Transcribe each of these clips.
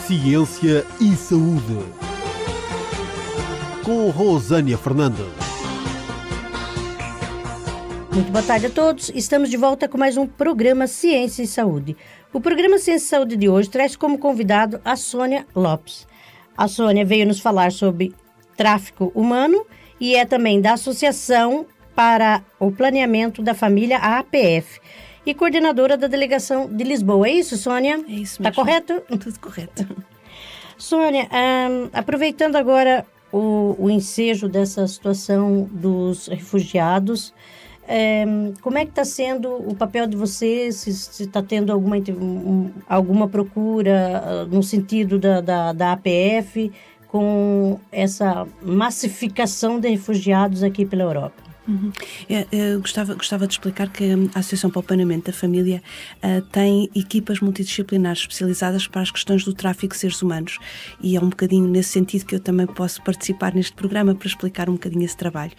Ciência e Saúde, com Rosânia Fernandes. Muito boa tarde a todos. Estamos de volta com mais um programa Ciência e Saúde. O programa Ciência e Saúde de hoje traz como convidado a Sônia Lopes. A Sônia veio nos falar sobre tráfico humano e é também da Associação para o Planeamento da Família, a APF, e coordenadora da Delegação de Lisboa. É isso, Sônia? É isso mesmo. Está correto? Tudo correto. Sônia, aproveitando agora o ensejo dessa situação dos refugiados, como é que está sendo o papel de você? Se está tendo alguma procura no sentido da APF com essa massificação de refugiados aqui pela Europa? Eu gostava de explicar que a Associação para o Planeamento da Família tem equipas multidisciplinares especializadas para as questões do tráfico de seres humanos, e é um bocadinho nesse sentido que eu também posso participar neste programa para explicar um bocadinho esse trabalho.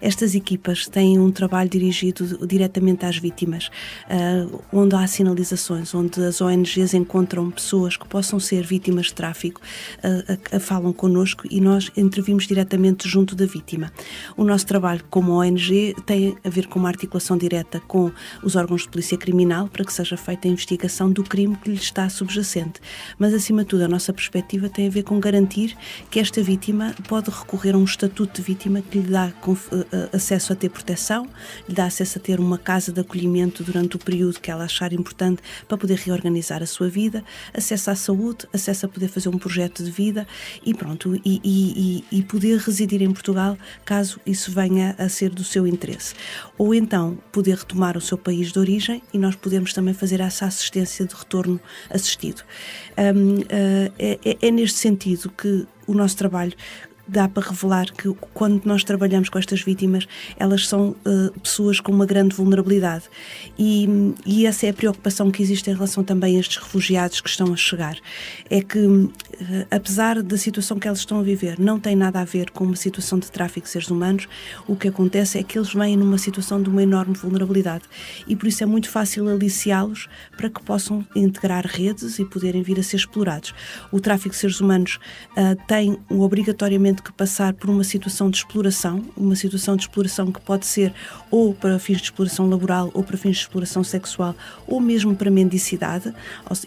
Estas equipas têm um trabalho dirigido diretamente às vítimas, onde há sinalizações, onde as ONGs encontram pessoas que possam ser vítimas de tráfico, falam connosco e nós intervimos diretamente junto da vítima. O nosso trabalho como ONG tem a ver com uma articulação direta com os órgãos de polícia criminal para que seja feita a investigação do crime que lhe está subjacente. Mas, acima de tudo, a nossa perspectiva tem a ver com garantir que esta vítima pode recorrer a um estatuto de vítima que lhe dá acesso a ter proteção, lhe dá acesso a ter uma casa de acolhimento durante o período que ela achar importante para poder reorganizar a sua vida, acesso à saúde, acesso a poder fazer um projeto de vida e pronto, e poder residir em Portugal caso isso venha a ser do seu interesse. Ou então poder retomar o seu país de origem e nós podemos também fazer essa assistência de retorno assistido. É neste sentido que o nosso trabalho dá para revelar que quando nós trabalhamos com estas vítimas, elas são pessoas com uma grande vulnerabilidade e essa é a preocupação que existe em relação também a estes refugiados que estão a chegar. É que, apesar da situação que eles estão a viver, não tem nada a ver com uma situação de tráfico de seres humanos. O que acontece é que eles vêm numa situação de uma enorme vulnerabilidade e por isso é muito fácil aliciá-los para que possam integrar redes e poderem vir a ser explorados. O tráfico de seres humanos tem obrigatoriamente que passar por uma situação de exploração que pode ser ou para fins de exploração laboral ou para fins de exploração sexual ou mesmo para mendicidade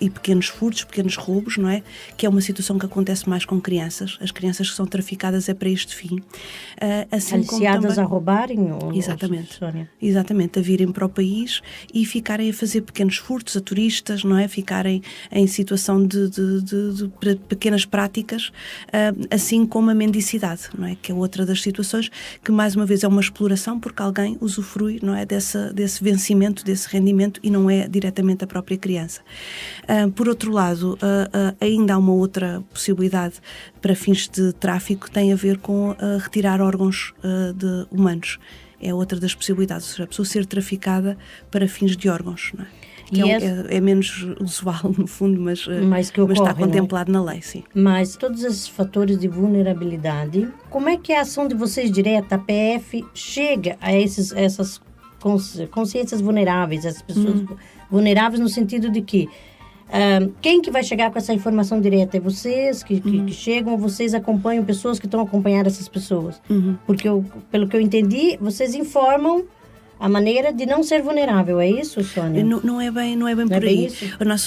e pequenos furtos, pequenos roubos, não é? Que é uma situação que acontece mais com crianças. As crianças que são traficadas é para este fim. Assim aliciadas a roubarem? Exatamente, a virem para o país e ficarem a fazer pequenos furtos a turistas, não é? Ficarem em situação de pequenas práticas, assim como a mendicidade, não é? Que é outra das situações que, mais uma vez, é uma exploração porque alguém usufrui, não é? Desse vencimento, desse rendimento e não é diretamente a própria criança. Por outro lado, ainda há uma outra possibilidade para fins de tráfico que tem a ver com retirar órgãos humanos. É outra das possibilidades, ou seja, a pessoa ser traficada para fins de órgãos, não é? Que é menos usual, no fundo, mas está contemplado na lei, sim. Mas todos esses fatores de vulnerabilidade, como é que a ação de vocês direta, a PF, chega a essas consciências vulneráveis, essas pessoas vulneráveis no sentido de que quem que vai chegar com essa informação direta? É vocês que chegam, ou vocês acompanham pessoas que estão acompanhando essas pessoas? Porque, pelo que eu entendi, vocês informam a maneira de não ser vulnerável, é isso, Sônia? Não é bem por aí.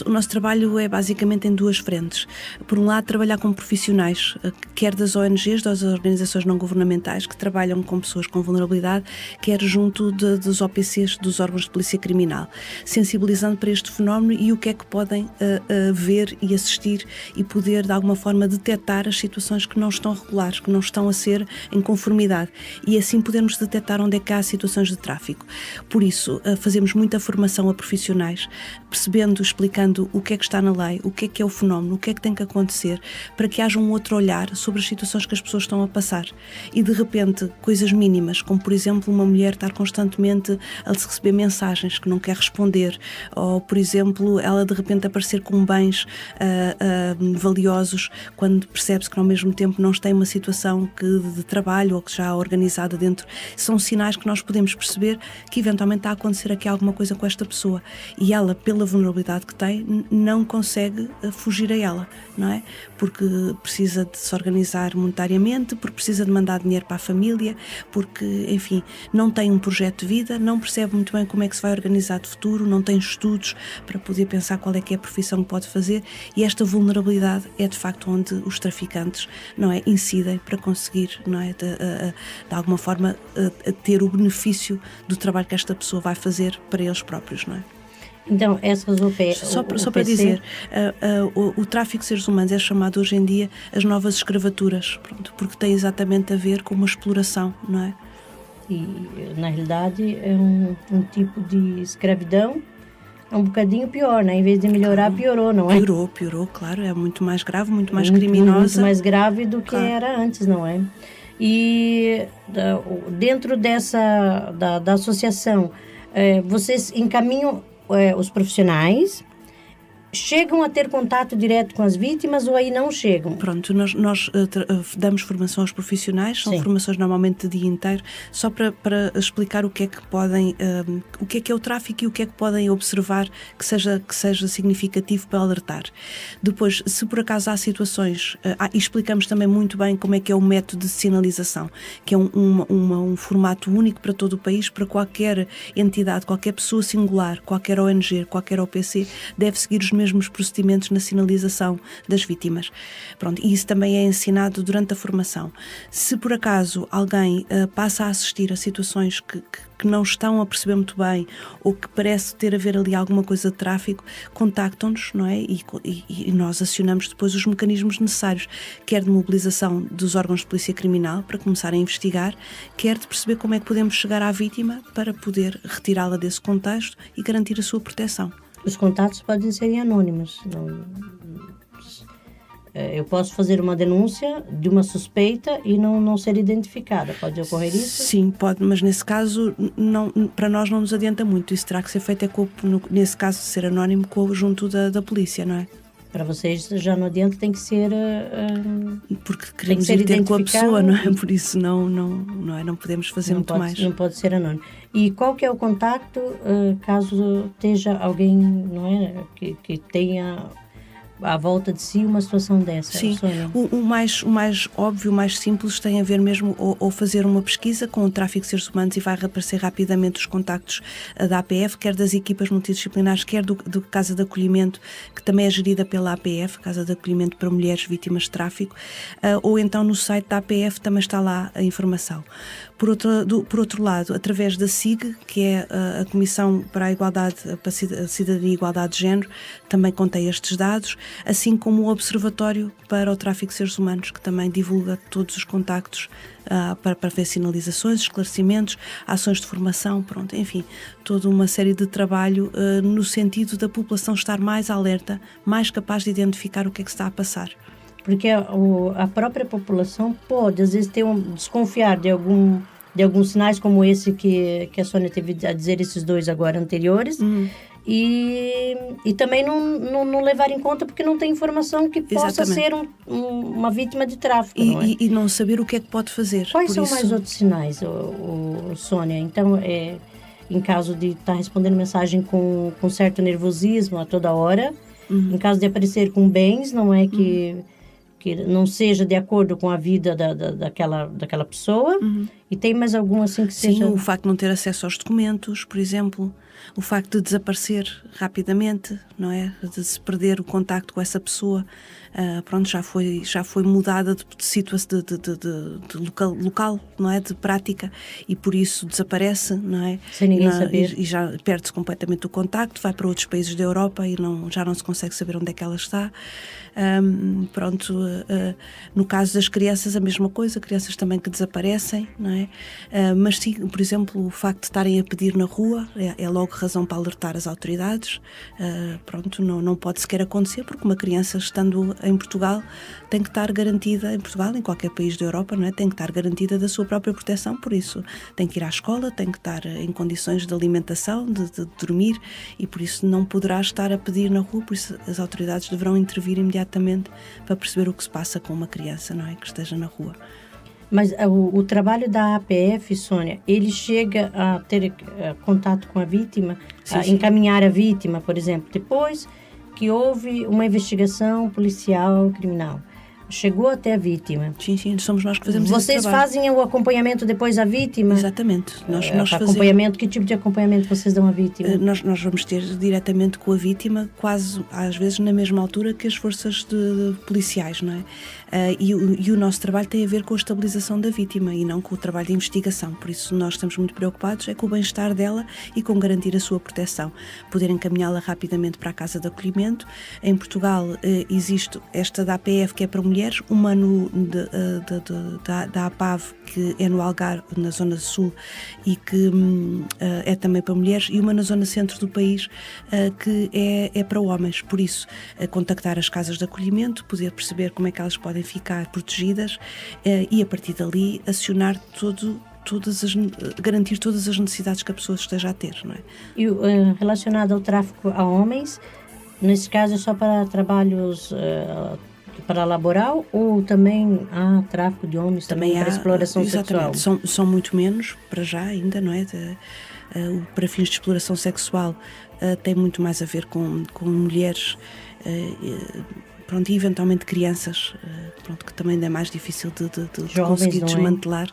O nosso trabalho é basicamente em duas frentes. Por um lado, trabalhar com profissionais, quer das ONGs, das organizações não governamentais, que trabalham com pessoas com vulnerabilidade, quer junto dos OPCs, dos órgãos de polícia criminal, sensibilizando para este fenómeno e o que é que podem ver e assistir e poder, de alguma forma, detectar as situações que não estão regulares, que não estão a ser em conformidade e assim podermos detectar onde é que há situações de tráfico. Por isso, fazemos muita formação a profissionais, percebendo, explicando o que é que está na lei, o que é o fenómeno, o que é que tem que acontecer, para que haja um outro olhar sobre as situações que as pessoas estão a passar. E, de repente, coisas mínimas, como, por exemplo, uma mulher estar constantemente a receber mensagens que não quer responder, ou, por exemplo, ela, de repente, aparecer com bens valiosos, quando percebe-se que, ao mesmo tempo, não tem uma situação de trabalho ou que já é organizada dentro. São sinais que nós podemos perceber que eventualmente está a acontecer aqui alguma coisa com esta pessoa, e ela, pela vulnerabilidade que tem, não consegue fugir a ela, não é? Porque precisa de se organizar monetariamente, porque precisa de mandar dinheiro para a família, porque, enfim, não tem um projeto de vida, não percebe muito bem como é que se vai organizar de futuro, não tem estudos para poder pensar qual é que é a profissão que pode fazer, e esta vulnerabilidade é de facto onde os traficantes, não é, incidem para conseguir, não é, de alguma forma ter o benefício do trabalho que esta pessoa vai fazer para eles próprios, não é? Então, essas Só para dizer, o tráfico de seres humanos é chamado hoje em dia as novas escravaturas, pronto, porque tem exatamente a ver com uma exploração, não é? E, na realidade, é um tipo de escravidão, é um bocadinho pior, né? Em vez de melhorar, piorou, não é? Piorou, claro, é muito mais grave, muito mais criminosa. Muito mais grave do que Claro. era antes, não é? E dentro da associação, vocês encaminham os profissionais, chegam a ter contato direto com as vítimas ou aí não chegam? Pronto, nós damos formação aos profissionais, são Sim. formações normalmente de dia inteiro, só para explicar o que é que podem, o que é o tráfico e o que é que podem observar que seja significativo para alertar. Depois, se por acaso há situações, e explicamos também muito bem como é que é o método de sinalização, que é um formato único para todo o país, para qualquer entidade, qualquer pessoa singular, qualquer ONG, qualquer OPC, deve seguir os mesmos procedimentos na sinalização das vítimas. Pronto, e isso também é ensinado durante a formação. Se por acaso alguém passa a assistir a situações que não estão a perceber muito bem ou que parece ter a ver ali alguma coisa de tráfico, contactam-nos, não é? E nós acionamos depois os mecanismos necessários, quer de mobilização dos órgãos de polícia criminal para começar a investigar, quer de perceber como é que podemos chegar à vítima para poder retirá-la desse contexto e garantir a sua proteção. Os contatos podem ser anônimos. Eu posso fazer uma denúncia de uma suspeita e não ser identificada. Pode ocorrer isso? Sim, pode, mas nesse caso para nós não nos adianta muito. Isso terá que ser feito, nesse caso de ser anónimo, junto da polícia, não é? Para vocês já não adianta, tem que ser... Porque queremos ir ter com a pessoa, não é? Por isso não podemos fazer muito mais. Não pode ser anónimo. E qual que é o contacto caso esteja alguém, não é, que tenha à volta de si uma situação dessa? Sim, o mais óbvio, o mais simples tem a ver mesmo ou fazer uma pesquisa com o tráfico de seres humanos e vai aparecer rapidamente os contactos da APF, quer das equipas multidisciplinares, quer do Casa de Acolhimento, que também é gerida pela APF, Casa de Acolhimento para Mulheres Vítimas de Tráfico, ou então no site da APF também está lá a informação. Por outro lado, através da SIG, que é a Comissão para a Igualdade, para a Cidadania e Igualdade de Género, também contém estes dados, assim como o Observatório para o Tráfico de Seres Humanos, que também divulga todos os contactos para ver sinalizações, esclarecimentos, ações de formação, pronto, enfim, toda uma série de trabalho no sentido da população estar mais alerta, mais capaz de identificar o que é que está a passar. Porque a própria população pode, às vezes, desconfiar de alguns sinais como esse que a Sônia teve a dizer, esses dois agora anteriores, e também não levar em conta porque não tem informação que possa ser uma vítima de tráfico. E não saber o que é que pode fazer. Quais são mais outros sinais, Sônia? Então, em caso de estar respondendo mensagem com certo nervosismo a toda hora, em caso de aparecer com bens, não é que não seja de acordo com a vida daquela pessoa. E tem mais algum assim que seja... Sim, o facto de não ter acesso aos documentos, por exemplo, o facto de desaparecer rapidamente, não é? De se perder o contacto com essa pessoa, pronto, já foi mudada de situação, de local, não é? De prática, e por isso desaparece, não é? Sem ninguém saber. E já perde-se completamente o contacto, vai para outros países da Europa e já não se consegue saber onde é que ela está. No caso das crianças a mesma coisa, crianças também que desaparecem, não é? Mas sim, por exemplo, o facto de estarem a pedir na rua é logo razão para alertar as autoridades. Não pode sequer acontecer, porque uma criança estando em Portugal tem que estar garantida, em Portugal, em qualquer país da Europa, não é? Tem que estar garantida da sua própria proteção, por isso tem que ir à escola, tem que estar em condições de alimentação, de dormir, e por isso não poderá estar a pedir na rua, por isso as autoridades deverão intervir imediatamente para perceber o que se passa com uma criança, não é? Que esteja na rua. Mas o trabalho da APF, Sônia, ele chega a ter contato com a vítima, Sim, a sim. encaminhar a vítima, por exemplo, depois que houve uma investigação policial criminal. Chegou até a vítima. Sim, somos nós que fazemos Vocês esse trabalho. fazem o acompanhamento depois da vítima? Exatamente. Nós fazemos. Acompanhamento, que tipo de acompanhamento vocês dão à vítima? Nós vamos ter diretamente com a vítima, quase às vezes na mesma altura que as forças policiais, não é? E o nosso trabalho tem a ver com a estabilização da vítima e não com o trabalho de investigação. Por isso nós estamos muito preocupados com o bem-estar dela e com garantir a sua proteção. Poder encaminhá-la rapidamente para a casa de acolhimento. Em Portugal existe esta da APF, que é para mulheres, uma da APAV, que é no Algarve, na zona sul, e que é também para mulheres, e uma na zona centro do país, que é para homens. Por isso, contactar as casas de acolhimento, poder perceber como é que elas podem ficar protegidas e a partir dali acionar garantir todas as necessidades que a pessoa esteja a ter, não é? E relacionado ao tráfico a homens, nesse caso é só para trabalhos para laboral, ou também há tráfico de homens também para exploração sexual? São muito menos, para já ainda, não é? Para fins de exploração sexual tem muito mais a ver com mulheres, pronto, e eventualmente crianças, pronto, que também é mais difícil de Jovens, conseguir não é? desmantelar.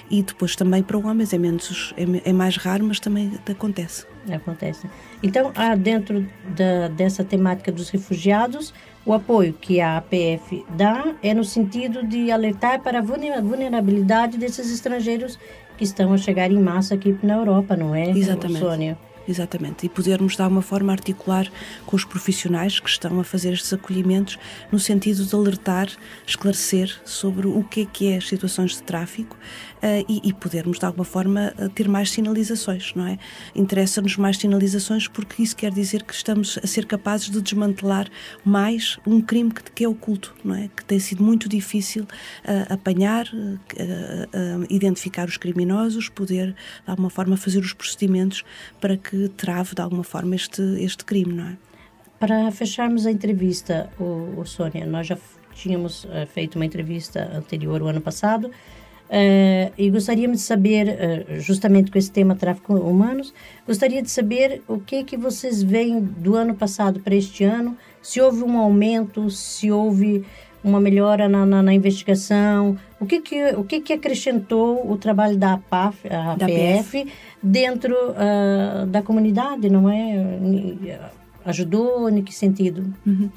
E depois também para homens é mais raro, mas também acontece. Acontece. Então, há dentro dessa temática dos refugiados, o apoio que a APF dá é no sentido de alertar para a vulnerabilidade desses estrangeiros que estão a chegar em massa aqui na Europa, não é, Exatamente. Sônia? Exatamente, e podermos de alguma forma articular com os profissionais que estão a fazer estes acolhimentos no sentido de alertar, esclarecer sobre o que é as situações de tráfico e podermos de alguma forma ter mais sinalizações, não é? Interessa-nos mais sinalizações porque isso quer dizer que estamos a ser capazes de desmantelar mais um crime que é oculto, não é? Que tem sido muito difícil apanhar, identificar os criminosos, poder de alguma forma fazer os procedimentos para que trave de alguma forma este crime, não é? Para fecharmos a entrevista, Sônia, nós já tínhamos feito uma entrevista anterior o ano passado e gostaríamos de saber, justamente com esse tema tráfico humanos, gostaria de saber o que vocês veem do ano passado para este ano, se houve um aumento, se houve uma melhora na investigação, o que acrescentou o trabalho da APF dentro da comunidade, não é? Ajudou em que sentido? Uhum.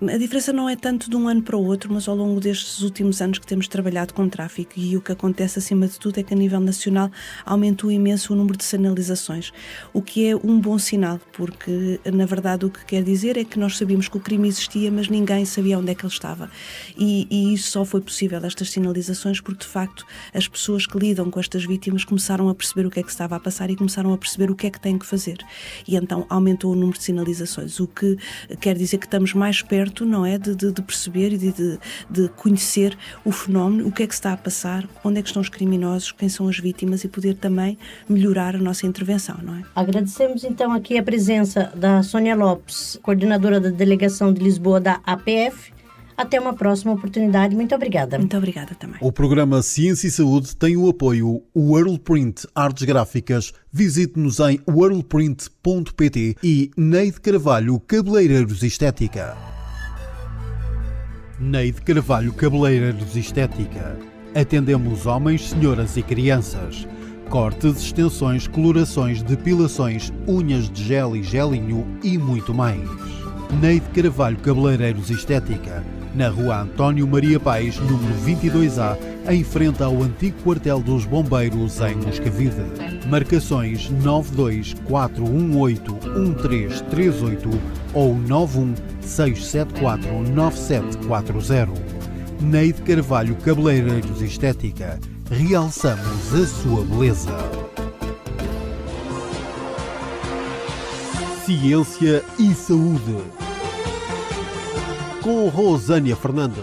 A diferença não é tanto de um ano para o outro, mas ao longo destes últimos anos que temos trabalhado com tráfico, e o que acontece acima de tudo é que a nível nacional aumentou imenso o número de sinalizações, o que é um bom sinal, porque na verdade o que quer dizer é que nós sabíamos que o crime existia, mas ninguém sabia onde é que ele estava, e isso só foi possível, estas sinalizações, porque de facto as pessoas que lidam com estas vítimas começaram a perceber o que é que estava a passar e começaram a perceber o que é que têm que fazer, e então aumentou o número de sinalizações, o que quer dizer que estamos mais perto, não é, de perceber e de conhecer o fenómeno, o que é que está a passar, onde é que estão os criminosos, quem são as vítimas e poder também melhorar a nossa intervenção, não é? Agradecemos então aqui a presença da Sônia Lopes, coordenadora da Delegação de Lisboa da APF. Até uma próxima oportunidade. Muito obrigada. Muito obrigada também. O programa Ciência e Saúde tem o apoio Worldprint Artes Gráficas. Visite-nos em worldprint.pt e Neide Carvalho Cabeleireiros Estética. Neide Carvalho Cabeleireiros Estética. Atendemos homens, senhoras e crianças. Cortes, extensões, colorações, depilações, unhas de gel e gelinho e muito mais. Neide Carvalho Cabeleireiros Estética. Na rua António Maria Paes, número 22A, em frente ao antigo quartel dos bombeiros em Moscavide. Marcações 924181338 ou 916749740. Neide Carvalho Cabeleireiros Estética. Realçamos a sua beleza. Ciência e Saúde. Com Rosânia Fernandes.